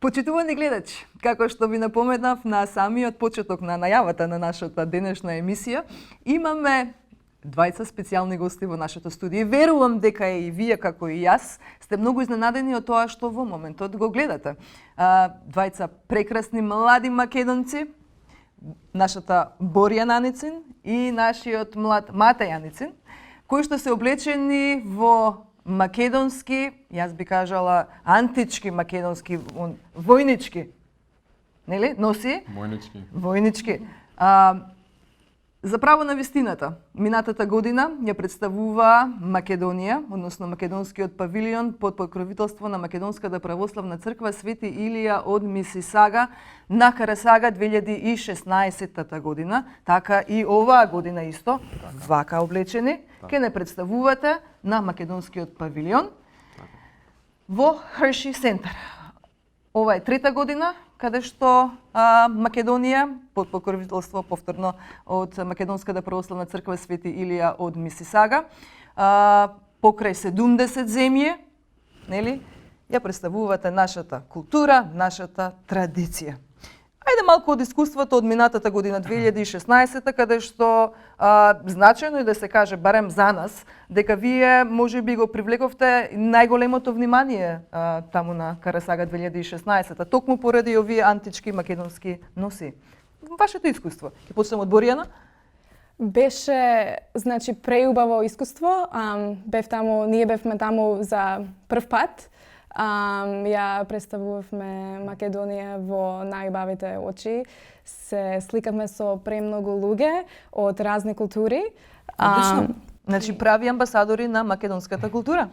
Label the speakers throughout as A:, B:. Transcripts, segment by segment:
A: Почитувани гледачи, како што ви напоменав на самиот почеток на најавата на нашата денешна емисија, имаме двајца специјални гости во нашето студио. Верувам дека и вие, како и јас, сте многу изненадени од тоа што во моментот го гледате. Двајца прекрасни млади македонци, нашата Борја Наницин и нашиот млад Мате Јаницин, кои што се облечени во македонски, јас би кажала антички македонски, војнички, нели? Носи? Војнички. За право на вистината, минатата година ја представува Македонија, односно македонскиот павилион под покровителство на Македонската православна црква Свети Илија од Мисисага на Карасага 2016 година, така и оваа година исто, вака облечени, ќе не представувате на македонскиот павилион во Херши Центар. Ова е трета година каде што Македонија под покровителство повторно од Македонската православна црква Свети Илија од Мисисага, покрај 70 земји, нели, ја представувате нашата култура, нашата традиција. Ајде малку од искуството од минатата година 2016, каде што значајно е да се каже, барем за нас, дека вие можеби го привлековте најголемото внимание таму на Карасага 2016, токму поради овие антички македонски носи. Вашето искуство? Ќе почнем од Борјана?
B: Беше, значи, преубаво искуство. Ние бевме таму за прв пат. Ја представувавме Македонија во најубавите очи. Се сликавме со премногу луѓе од разни култури.
A: Одлично. Значи прави амбасадори на македонската култура.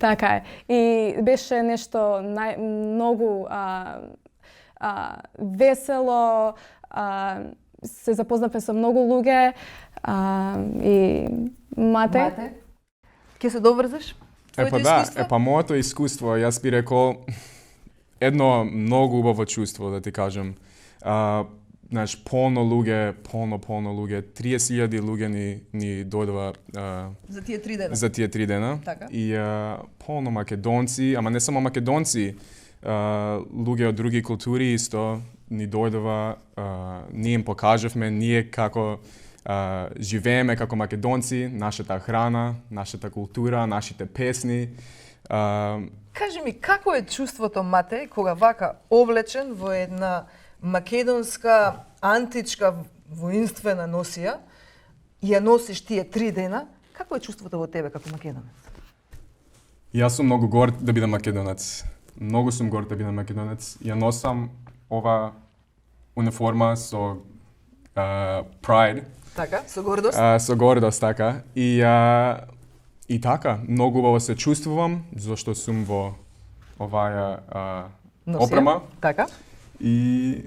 B: Така е. И беше нешто многу весело, се запознавме со многу луѓе и Мате.
A: Ќе се доврзеш?
C: Моето искуство, јас би рекол, едно многу убаво чувство, да ти кажам. Знаеш, полно луѓе, 30.000 луѓе ни дојдува
A: за тие 3 дена.
C: За тие 3 дена.
A: Така.
C: И полно македонци, ама не само македонци, луѓе од други култури исто ни дојдува, ние им покажавме, ние како живееме како македонци, нашата храна, нашата култура, нашите песни.
A: Кажи ми, како е чувството, Мате, кога вака облечен во една македонска, античка, воинствена носија, ја носиш тие 3 дена, како е чувството во тебе како македонец?
C: Јас сум многу горд да бидам македонец. Многу сум горд да бидам македонец. Ја носам ова униформа со pride.
A: Така, со гордост?
C: Со гордост, така. И така, многу убаво се чувствувам, зашто сум во оваа опрема.
A: Така.
C: И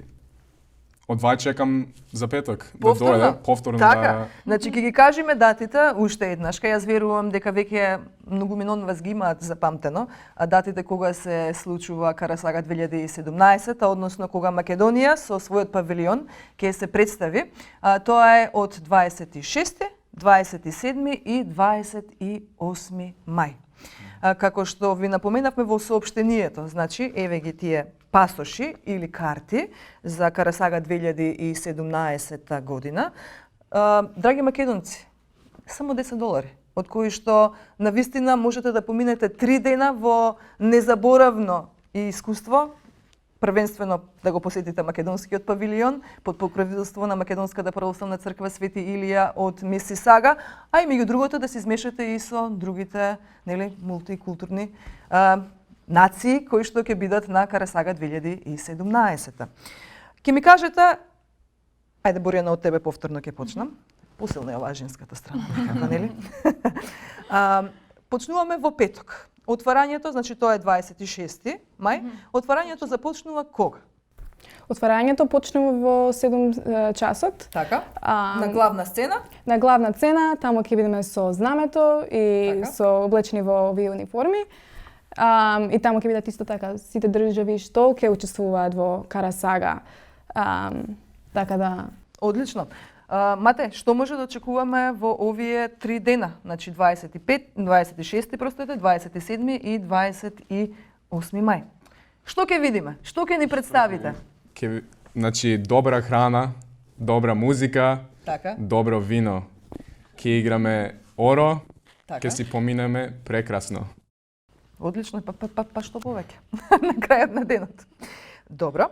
C: одвај чекам за петок
A: повторно,
C: да дојде, повторно
A: така. Значи, ќе ги кажеме датите уште еднаш, кај јас верувам дека веќе многу минон вас ги имаат запамтено, датите кога се случува Карасага 2017, односно кога Македонија со својот павилион ќе се представи. Тоа е од 26, 27 и 28 мај. Како што ви напоменавме во соопштението, значи, еве ги тие пасоши или карти за Карасага 2017 година. Драги македонци, само $10, од кои што навистина можете да поминете 3 дена во незаборавно искуство, првенствено да го посетите македонскиот павилион под покровителство на Македонската православна црква Свети Илија од Мисисага, а и меѓу другото да се измешате и со другите, нели, мултикултурни нации кои што ќе бидат на Карасага 2017. Ќе ми кажете, ајде Борјана, од тебе повторно ќе почнам. Посилна е оваа женската страна, како нели? Почнуваме во петок. Отварањето, значи тоа е 26 мај. Отварањето започнува кога?
B: Отварањето почнува во 7 часот.
A: Така. На главна сцена?
B: На главна сцена, таму ќе бидеме со знамето и така, со облечени во овие униформи. И таму ќе бидат исто така сите држави што ќе учествуваат во Карасага. Така да.
A: Одлично. Мате, што може да очекуваме во овие 3 дена? Значи 26, 27 и 28 мај. Што ќе видиме? Што ќе ни представите?
C: Значи, добра храна, добра музика,
A: Така.
C: добро вино. Ке играме оро,
A: Така.
C: ке си поминеме прекрасно.
A: Одлично, па што повеќе на крајот на денот. Добро.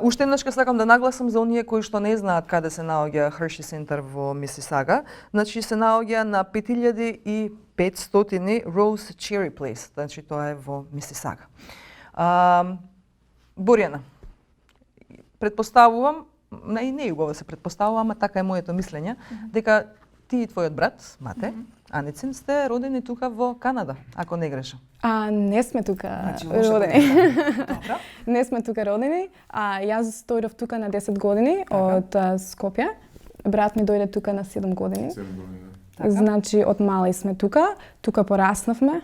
A: Уште еднашка сакам да нагласам за оние кои што не знаат каде се наоѓа Hershey Center во Мисисага. Значи се наоѓа на 5500 Rose Cherry Place. Значи тоа е во Мисисага. Борјана, предпоставувам, не е убаво се предпоставува, ама така е моето мислење, дека ти и твојот брат, Мате, Аницин, сте родени тука во Канада, ако не грешам.
B: Не сме тука
A: Значи, лоша
B: родени.
A: Добро.
B: Не сме тука родени. Јас дојдов тука на 10 години од Скопје. Брат ми дојде тука на 7 години.
A: Така.
B: Значи, од мали сме тука. Тука пораснавме,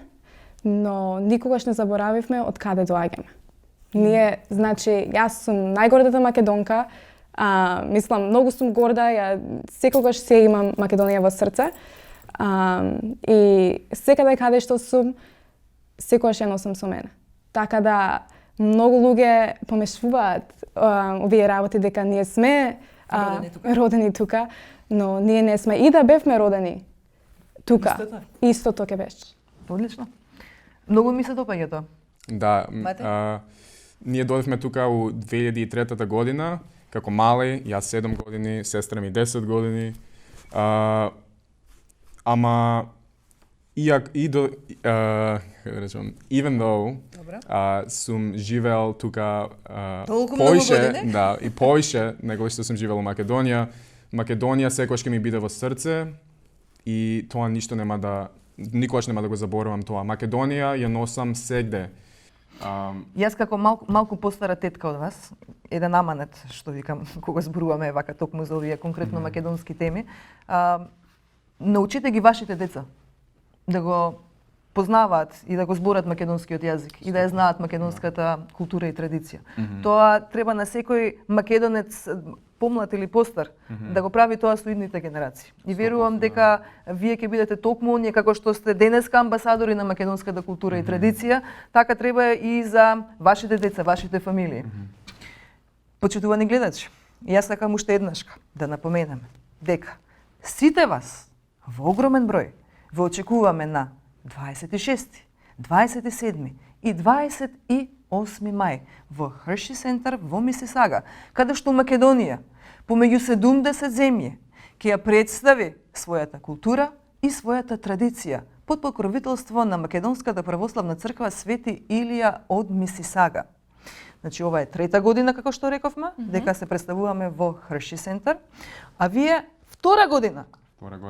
B: но никогаш не заборавивме од каде доаѓаме. Ние, значи, јас сум најгордата македонка. Мислам, многу сум горда, ја секогаш се имам Македонија во срце. И секаде каде што сум, секогаш ја носам со мене. Така да многу луѓе помешуваат овие работи дека ние сме родени тука, но ние не сме. И да бевме родени тука, истото ќе беше.
A: Одлично. Многу ми се допаѓа тоа.
C: Да,
A: Мате?
C: ние дојдовме тука у 2003 година, како мали, јас 7 години, сестра ми 10 години. Ама even though сум живеел тука
A: Толку многу
C: поише,
A: години?
C: да, и поише него што сум живеел во Македонија, Македонија секогаш ќе ми биде во срце и тоа никогаш нема да го заборавам тоа. Македонија ја носам сегде.
A: Јас како малку постара тетка од вас, еден аманет, што викам, кога зборуваме вака токму за овие конкретно македонски теми, научите ги вашите деца да го познаваат и да го зборат македонскиот јазик и да ја знаат македонската култура и традиција. Тоа треба на секој македонец, помлад или постар, да го прави тоа со идните генерации. И верувам дека вие ќе бидете токму оние како што сте денеска амбасадори на македонската култура и традиција, така треба и за вашите деца, вашите фамилии. Почитувани гледачи, јас сакам уште еднашка да напоменеме дека сите вас во огромен број ве очекуваме на 26, 27 и 28 мај во Hershey Center во Мисисага, каде што Македонија, помеѓу 70 земји, ќе ја представи својата култура и својата традиција под покровителство на Македонската православна црква Свети Илија од Мисисага. Значи, ова е трета година, како што рековме, дека се представуваме во Hershey Center, а вие втора година,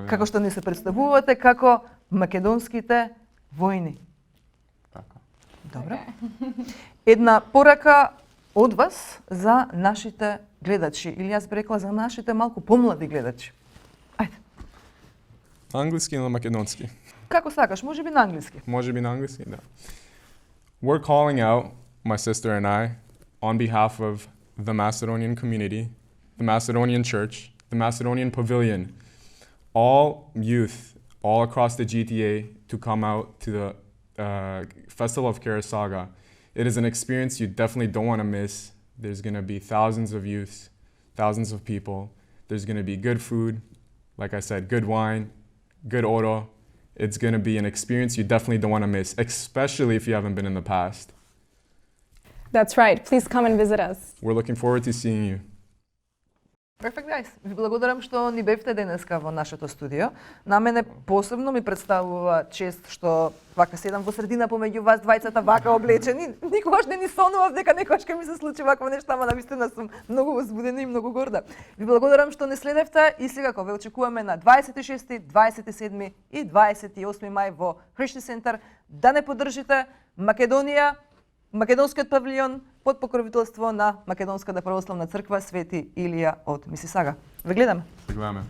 A: како што ни се представувате како македонските војни.
C: Така.
A: Добро. Една порака од вас за нашите гледачи, или јас би рекла за нашите малку помлади гледачи. Ајде.
C: На англиски или на македонски?
A: Како сакаш, можеби на англиски.
C: Можеби на англиски, да. We're calling out, my sister and I, on behalf of the Macedonian community, the Macedonian church, the Macedonian pavilion, all youth all across the GTA to come out to the Festival of Karasaga. It is an experience you definitely don't want to miss. There's going to be thousands of youths, thousands of people. There's going to be good food, like I said, good wine, good oro. It's going to be an experience you definitely don't want to miss, especially if you haven't been in the past.
B: That's right. Please come and visit us.
C: We're looking forward to seeing you.
A: Perfect, guys. Ви благодарам што ни бевте денеска во нашето студио. На мене посебно ми представува чест што вака седам во средина помеѓу вас двајцата вака облечени. Никогаш не ни сонував дека некојаш ќе ми се случи вакво нешто, ама навистина сум многу возбудена и многу горда. Ви благодарам што не следевте и сега ве очекуваме на 26, 27 и 28 мај во Hershey Center да не поддржите Македонија, Македонскиот павилион под покровителство на Македонската православна црква Свети Илија од Мисисага. Ве гледаме.
C: Гледаме.